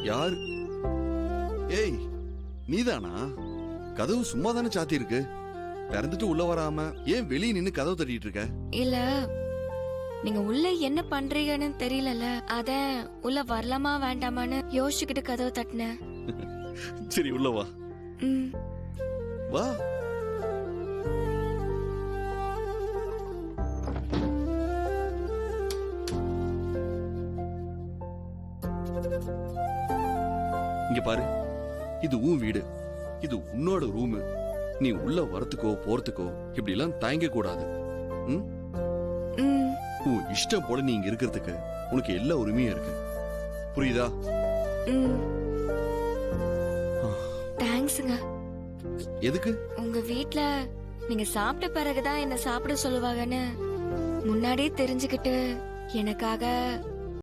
யார்? ஏய், நீதானா? கதவு சும்மா தானே சாத்தி இருக்கு. திறந்துட்டு உள்ள வராம ஏன் வெளியே நின்னு கதவு தட்டிட்டு இருக்க? இல்ல, நீங்க உள்ள என்ன பண்றீங்கன்னு தெரியலல, அத உள்ள வரலாமா வேண்டாமான்னு யோசிச்சுக்கிட்டு கதவு தட்டினேன். சரி, உள்ள வா. வா. இங்க பாரு, இது உன் வீடு, இது உன்னோட ரூம். நீ உள்ள வரத்துக்கோ போறதுக்கோ இப்படி எல்லாம் தயங்க கூடாது. உன் இஷ்டம் போல நீ இங்க இருக்கிறதுக்கு உனக்கு எல்லா உரிமையும் இருக்கு. புரியுதா? தேங்க்ஸ்ங்க. எதுக்கு? உங்க வீட்ல நீங்க சாப்பிட்ட பிறகுதான் என்ன சாப்பிட சொல்லுவாங்கன்னு முன்னாடியே தெரிஞ்சுக்கிட்டு எனக்காக